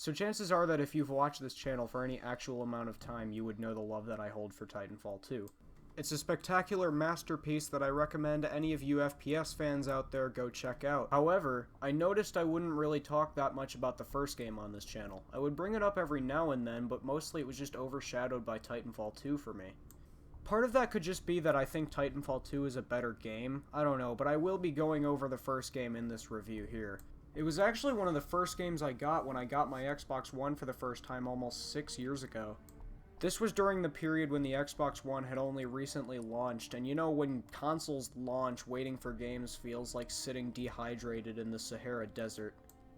So chances are that if you've watched this channel for any actual amount of time, you would know the love that I hold for Titanfall 2. It's a spectacular masterpiece that I recommend any of you FPS fans out there go check out. However, I noticed I wouldn't really talk that much about the first game on this channel. I would bring it up every now and then, but mostly it was just overshadowed by Titanfall 2 for me. Part of that could just be that I think Titanfall 2 is a better game. I don't know, but I will be going over the first game in this review here. It was actually one of the first games I got when I got my Xbox One for the first time almost 6 years ago. This was during the period when the Xbox One had only recently launched, and you know when consoles launch, waiting for games feels like sitting dehydrated in the Sahara Desert.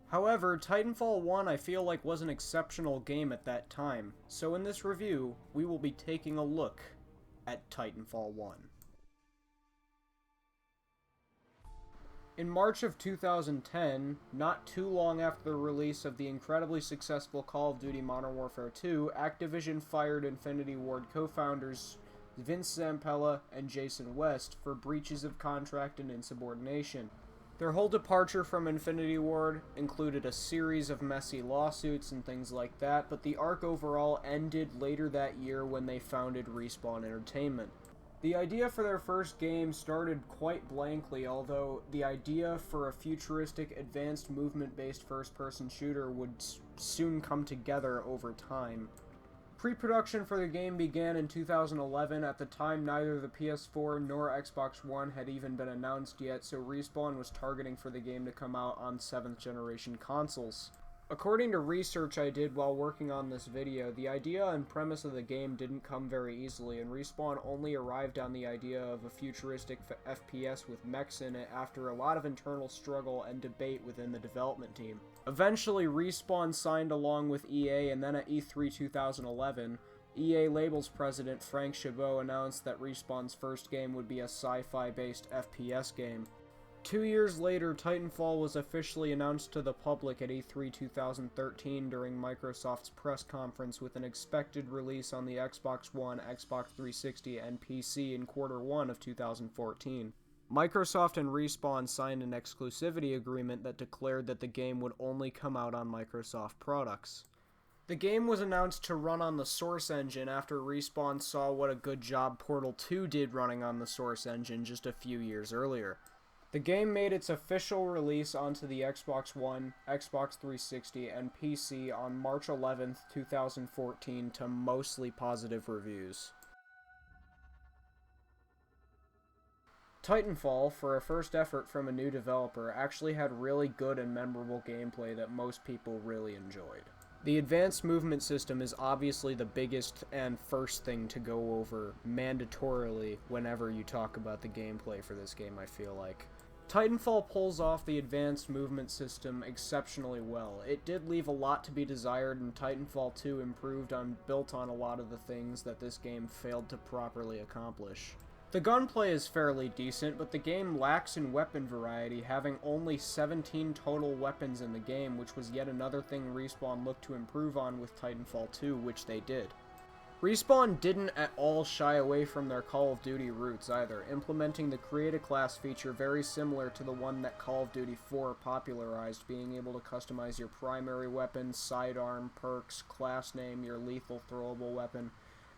However, Titanfall 1 I feel like was an exceptional game at that time, so in this review, we will be taking a look at Titanfall 1. In March of 2010, not too long after the release of the incredibly successful Call of Duty Modern Warfare 2, Activision fired Infinity Ward co-founders Vince Zampella and Jason West for breaches of contract and insubordination. Their whole departure from Infinity Ward included a series of messy lawsuits and things like that, but the arc overall ended later that year when they founded Respawn Entertainment. The idea for their first game started quite blankly, although the idea for a futuristic, advanced movement-based first-person shooter would soon come together over time. Pre-production for the game began in 2011. At the time, neither the PS4 nor Xbox One had even been announced yet, so Respawn was targeting for the game to come out on 7th generation consoles. According to research I did while working on this video, the idea and premise of the game didn't come very easily, and Respawn only arrived on the idea of a futuristic FPS with mechs in it after a lot of internal struggle and debate within the development team. Eventually, Respawn signed along with EA, and then at E3 2011, EA Labels president Frank Chabot announced that Respawn's first game would be a sci-fi based FPS game. 2 years later, Titanfall was officially announced to the public at E3 2013 during Microsoft's press conference, with an expected release on the Xbox One, Xbox 360, and PC in Q1 of 2014. Microsoft and Respawn signed an exclusivity agreement that declared that the game would only come out on Microsoft products. The game was announced to run on the Source engine after Respawn saw what a good job Portal 2 did running on the Source engine just a few years earlier. The game made its official release onto the Xbox One, Xbox 360, and PC on March 11th, 2014 to mostly positive reviews. Titanfall, for a first effort from a new developer, actually had really good and memorable gameplay that most people really enjoyed. The advanced movement system is obviously the biggest and first thing to go over mandatorily whenever you talk about the gameplay for this game, I feel like. Titanfall pulls off the advanced movement system exceptionally well. It did leave a lot to be desired, and Titanfall 2 built on a lot of the things that this game failed to properly accomplish. The gunplay is fairly decent, but the game lacks in weapon variety, having only 17 total weapons in the game, which was yet another thing Respawn looked to improve on with Titanfall 2, which they did. Respawn didn't at all shy away from their Call of Duty roots either, implementing the Create a Class feature very similar to the one that Call of Duty 4 popularized, being able to customize your primary weapon, sidearm, perks, class name, your lethal throwable weapon,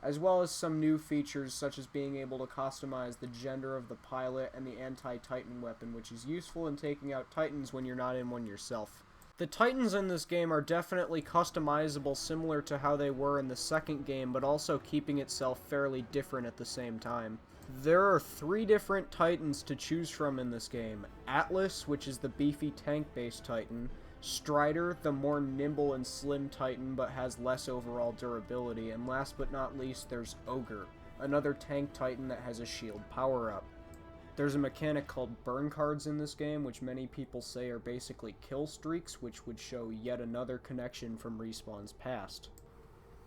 as well as some new features such as being able to customize the gender of the pilot and the anti-Titan weapon, which is useful in taking out Titans when you're not in one yourself. The Titans in this game are definitely customizable, similar to how they were in the second game, but also keeping itself fairly different at the same time. There are 3 different Titans to choose from in this game. Atlas, which is the beefy tank-based Titan, Strider, the more nimble and slim Titan but has less overall durability, and last but not least there's Ogre, another tank Titan that has a shield power-up. There's a mechanic called burn cards in this game, which many people say are basically kill streaks, which would show yet another connection from Respawn's past.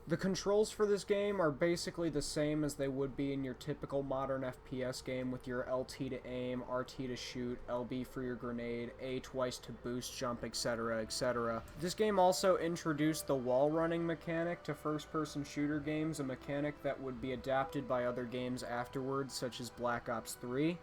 The controls for this game are basically the same as they would be in your typical modern FPS game, with your LT to aim, RT to shoot, LB for your grenade, A twice to boost, jump, etc., etc. This game also introduced the wall running mechanic to first-person shooter games, a mechanic that would be adapted by other games afterwards, such as Black Ops 3.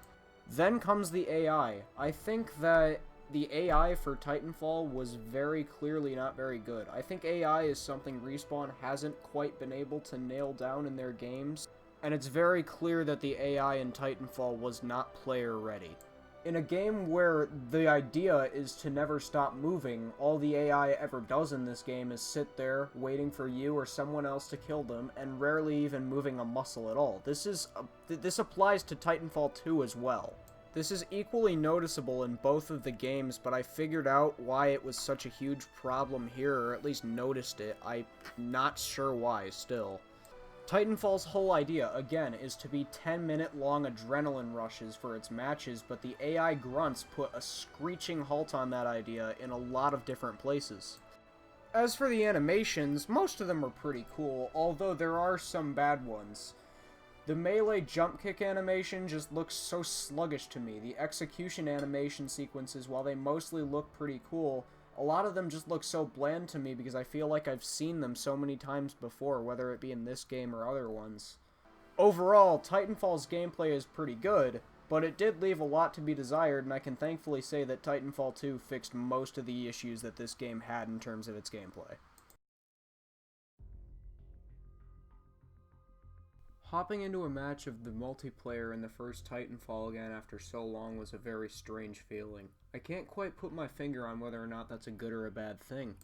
Then comes the AI. I think that the AI for Titanfall was very clearly not very good. I think AI is something Respawn hasn't quite been able to nail down in their games, and it's very clear that the AI in Titanfall was not player ready. In a game where the idea is to never stop moving, all the AI ever does in this game is sit there, waiting for you or someone else to kill them, and rarely even moving a muscle at all. This applies to Titanfall 2 as well. This is equally noticeable in both of the games, but I figured out why it was such a huge problem here, or at least noticed it. I'm not sure why, still. Titanfall's whole idea, again, is to be 10-minute long adrenaline rushes for its matches, but the AI grunts put a screeching halt on that idea in a lot of different places. As for the animations, most of them are pretty cool, although there are some bad ones. The melee jump kick animation just looks so sluggish to me. The execution animation sequences, while they mostly look pretty cool, a lot of them just look so bland to me because I feel like I've seen them so many times before, whether it be in this game or other ones. Overall, Titanfall's gameplay is pretty good, but it did leave a lot to be desired, and I can thankfully say that Titanfall 2 fixed most of the issues that this game had in terms of its gameplay. Hopping into a match of the multiplayer in the first Titanfall again after so long was a very strange feeling. I can't quite put my finger on whether or not that's a good or a bad thing.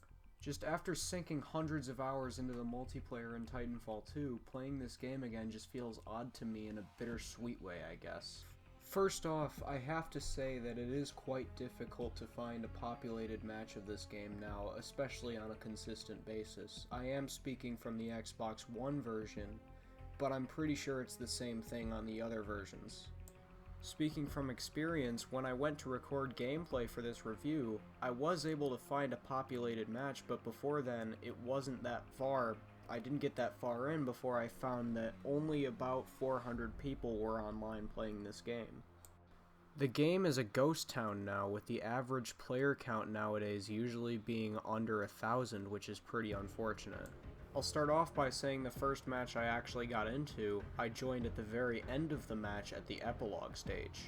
Just after sinking hundreds of hours into the multiplayer in Titanfall 2, playing this game again just feels odd to me in a bittersweet way, I guess. First off, I have to say that it is quite difficult to find a populated match of this game now, especially on a consistent basis. I am speaking from the Xbox One version, but I'm pretty sure it's the same thing on the other versions. Speaking from experience, when I went to record gameplay for this review, I was able to find a populated match, but before then, it wasn't that far. I didn't get that far in before I found that only about 400 people were online playing this game. The game is a ghost town now, with the average player count nowadays usually being under 1,000, which is pretty unfortunate. I'll start off by saying the first match I actually got into, I joined at the very end of the match at the epilogue stage.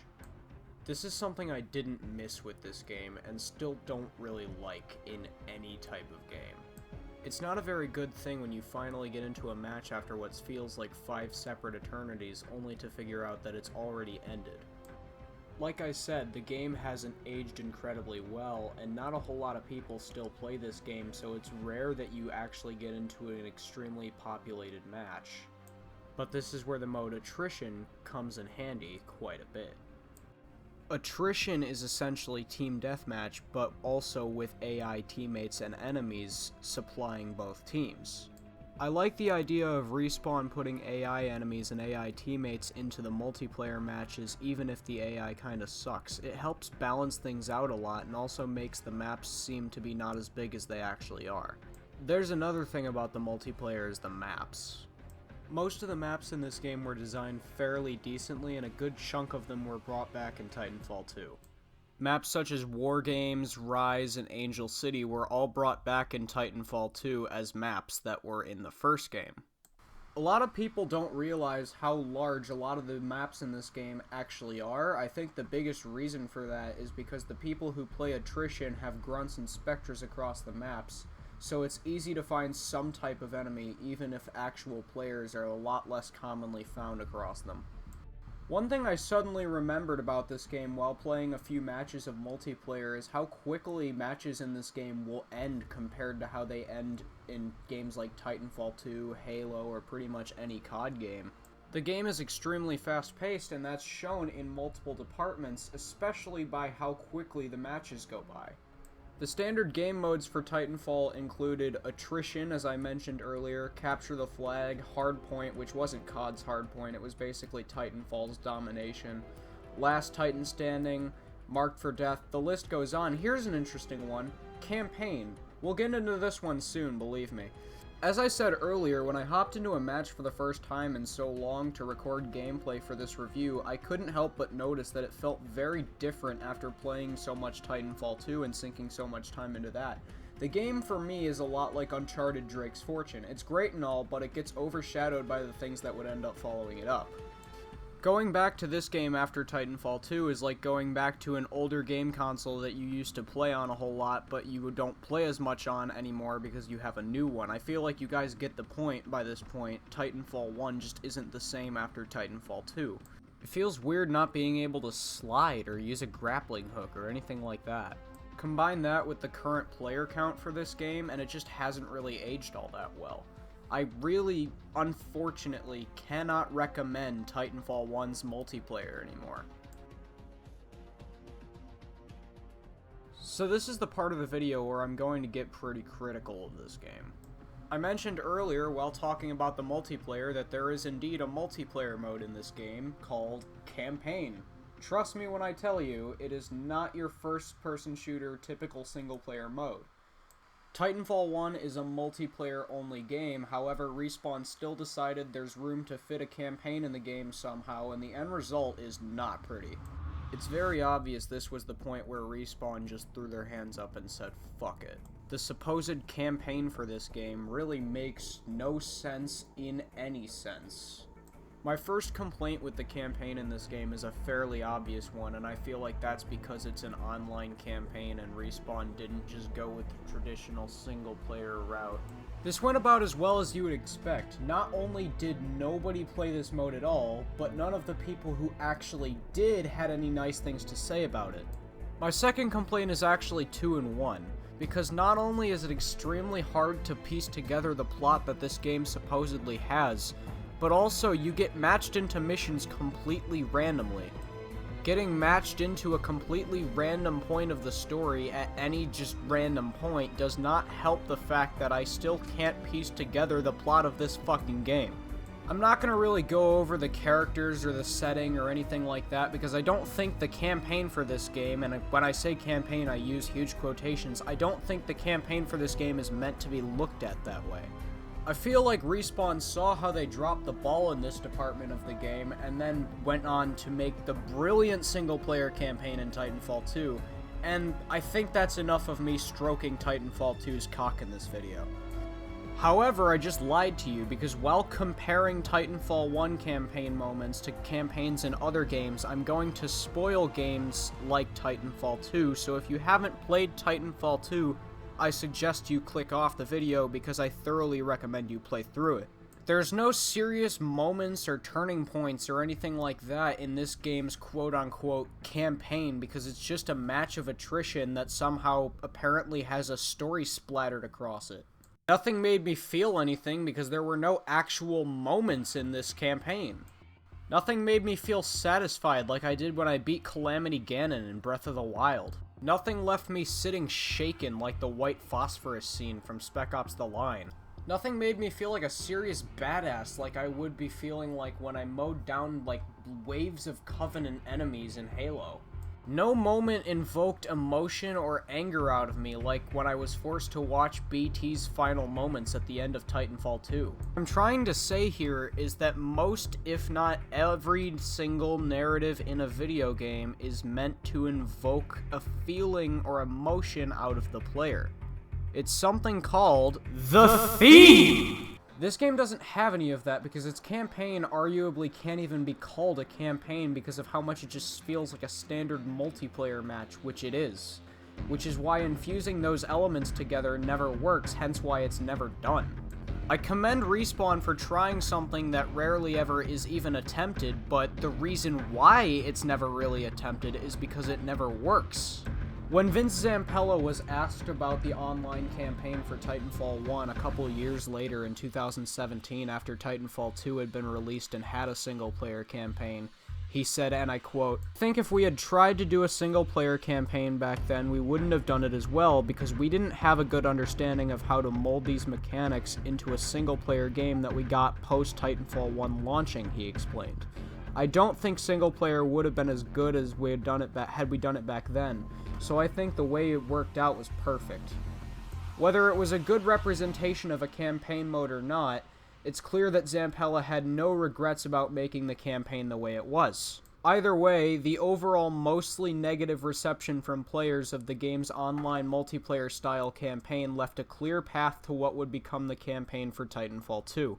This is something I didn't miss with this game, and still don't really like in any type of game. It's not a very good thing when you finally get into a match after what feels like 5 separate eternities, only to figure out that it's already ended. Like I said, the game hasn't aged incredibly well, and not a whole lot of people still play this game, so it's rare that you actually get into an extremely populated match. But this is where the mode Attrition comes in handy quite a bit. Attrition is essentially team deathmatch, but also with AI teammates and enemies supplying both teams. I like the idea of Respawn putting AI enemies and AI teammates into the multiplayer matches even if the AI kinda sucks. It helps balance things out a lot and also makes the maps seem to be not as big as they actually are. There's another thing about the multiplayer is the maps. Most of the maps in this game were designed fairly decently, and a good chunk of them were brought back in Titanfall 2. Maps such as War Games, Rise, and Angel City were all brought back in Titanfall 2 as maps that were in the first game. A lot of people don't realize how large a lot of the maps in this game actually are. I think the biggest reason for that is because the people who play Attrition have grunts and specters across the maps, so it's easy to find some type of enemy even if actual players are a lot less commonly found across them. One thing I suddenly remembered about this game while playing a few matches of multiplayer is how quickly matches in this game will end compared to how they end in games like Titanfall 2, Halo, or pretty much any COD game. The game is extremely fast-paced, and that's shown in multiple departments, especially by how quickly the matches go by. The standard game modes for Titanfall included Attrition, as I mentioned earlier, Capture the Flag, Hardpoint, which wasn't COD's Hardpoint, it was basically Titanfall's Domination, Last Titan Standing, Marked for Death, the list goes on. Here's an interesting one, Campaign. We'll get into this one soon, believe me. As I said earlier, when I hopped into a match for the first time in so long to record gameplay for this review, I couldn't help but notice that it felt very different after playing so much Titanfall 2 and sinking so much time into that. The game for me is a lot like Uncharted Drake's Fortune. It's great and all, but it gets overshadowed by the things that would end up following it up. Going back to this game after Titanfall 2 is like going back to an older game console that you used to play on a whole lot, but you don't play as much on anymore because you have a new one. I feel like you guys get the point by this point. Titanfall 1 just isn't the same after Titanfall 2. It feels weird not being able to slide or use a grappling hook or anything like that. Combine that with the current player count for this game, and it just hasn't really aged all that well. I really, unfortunately, cannot recommend Titanfall 1's multiplayer anymore. So this is the part of the video where I'm going to get pretty critical of this game. I mentioned earlier while talking about the multiplayer that there is indeed a multiplayer mode in this game called Campaign. Trust me when I tell you, it is not your first-person shooter typical single-player mode. Titanfall 1 is a multiplayer-only game, however, Respawn still decided there's room to fit a campaign in the game somehow, and the end result is not pretty. It's very obvious this was the point where Respawn just threw their hands up and said, fuck it. The supposed campaign for this game really makes no sense in any sense. My first complaint with the campaign in this game is a fairly obvious one, and I feel like that's because it's an online campaign and Respawn didn't just go with the traditional single-player route. This went about as well as you would expect. Not only did nobody play this mode at all, but none of the people who actually did had any nice things to say about it. My second complaint is actually 2 in 1, because not only is it extremely hard to piece together the plot that this game supposedly has, but also you get matched into missions completely randomly. Getting matched into a completely random point of the story at any just random point does not help the fact that I still can't piece together the plot of this fucking game. I'm not gonna really go over the characters or the setting or anything like that because I don't think the campaign for this game, and when I say campaign I use huge quotations, I don't think the campaign for this game is meant to be looked at that way. I feel like Respawn saw how they dropped the ball in this department of the game and then went on to make the brilliant single-player campaign in Titanfall 2, and I think that's enough of me stroking Titanfall 2's cock in this video. However, I just lied to you because while comparing Titanfall 1 campaign moments to campaigns in other games, I'm going to spoil games like Titanfall 2, so if you haven't played Titanfall 2, I suggest you click off the video because I thoroughly recommend you play through it. There's no serious moments or turning points or anything like that in this game's quote-unquote campaign because it's just a match of attrition that somehow apparently has a story splattered across it. Nothing made me feel anything because there were no actual moments in this campaign. Nothing made me feel satisfied like I did when I beat Calamity Ganon in Breath of the Wild. Nothing left me sitting shaken like the white phosphorus scene from Spec Ops: The Line. Nothing made me feel like a serious badass like I would be feeling like when I mowed down like waves of Covenant enemies in Halo. No moment invoked emotion or anger out of me like when I was forced to watch BT's final moments at the end of Titanfall 2. What I'm trying to say here is that most, if not every single narrative in a video game is meant to invoke a feeling or emotion out of the player. It's something called the theme! This game doesn't have any of that because its campaign arguably can't even be called a campaign because of how much it just feels like a standard multiplayer match, which it is. Which is why infusing those elements together never works, hence why it's never done. I commend Respawn for trying something that rarely ever is even attempted, but the reason why it's never really attempted is because it never works. When Vince Zampella was asked about the online campaign for Titanfall 1 a couple years later in 2017 after Titanfall 2 had been released and had a single-player campaign, he said, and I quote, "I think if we had tried to do a single-player campaign back then, we wouldn't have done it as well because we didn't have a good understanding of how to mold these mechanics into a single-player game that we got post-Titanfall 1 launching," he explained. I don't think single-player would have been as good as we had done it had we done it back then. So I think the way it worked out was perfect. Whether it was a good representation of a campaign mode or not, it's clear that Zampella had no regrets about making the campaign the way it was. Either way, the overall mostly negative reception from players of the game's online multiplayer-style campaign left a clear path to what would become the campaign for Titanfall 2.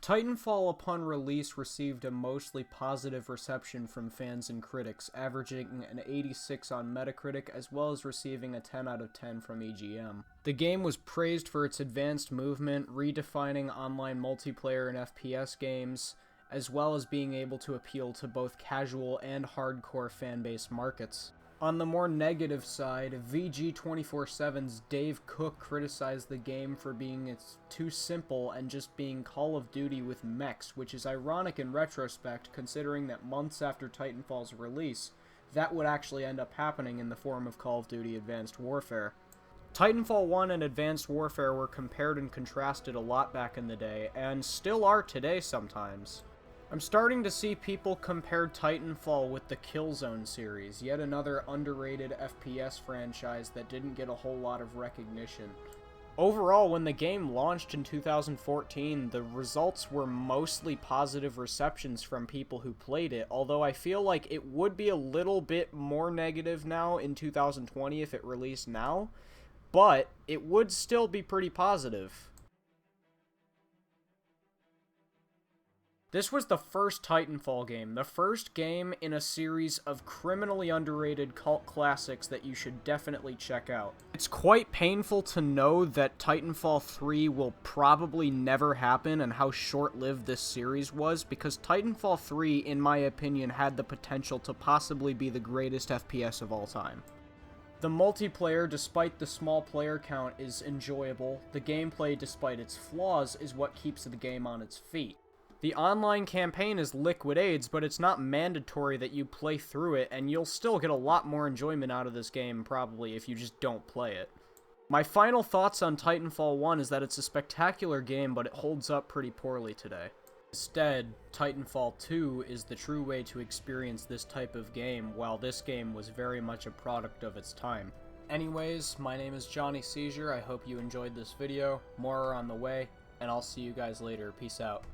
Titanfall upon release received a mostly positive reception from fans and critics, averaging an 86 on Metacritic as well as receiving a 10 out of 10 from EGM. The game was praised for its advanced movement, redefining online multiplayer and FPS games, as well as being able to appeal to both casual and hardcore fanbase markets. On the more negative side, VG247's Dave Cook criticized the game for being too simple and just being Call of Duty with mechs, which is ironic in retrospect considering that months after Titanfall's release, that would actually end up happening in the form of Call of Duty Advanced Warfare. Titanfall 1 and Advanced Warfare were compared and contrasted a lot back in the day, and still are today sometimes. I'm starting to see people compare Titanfall with the Killzone series, yet another underrated FPS franchise that didn't get a whole lot of recognition. Overall, when the game launched in 2014, the results were mostly positive receptions from people who played it, although I feel like it would be a little bit more negative now in 2020 if it released now, but it would still be pretty positive. This was the first Titanfall game, the first game in a series of criminally underrated cult classics that you should definitely check out. It's quite painful to know that Titanfall 3 will probably never happen and how short-lived this series was, because Titanfall 3, in my opinion, had the potential to possibly be the greatest FPS of all time. The multiplayer, despite the small player count, is enjoyable. The gameplay, despite its flaws, is what keeps the game on its feet. The online campaign is Liquid AIDS, but it's not mandatory that you play through it, and you'll still get a lot more enjoyment out of this game, probably, if you just don't play it. My final thoughts on Titanfall 1 is that it's a spectacular game, but it holds up pretty poorly today. Instead, Titanfall 2 is the true way to experience this type of game, while this game was very much a product of its time. Anyways, my name is Johnny Seizure, I hope you enjoyed this video, more are on the way, and I'll see you guys later, peace out.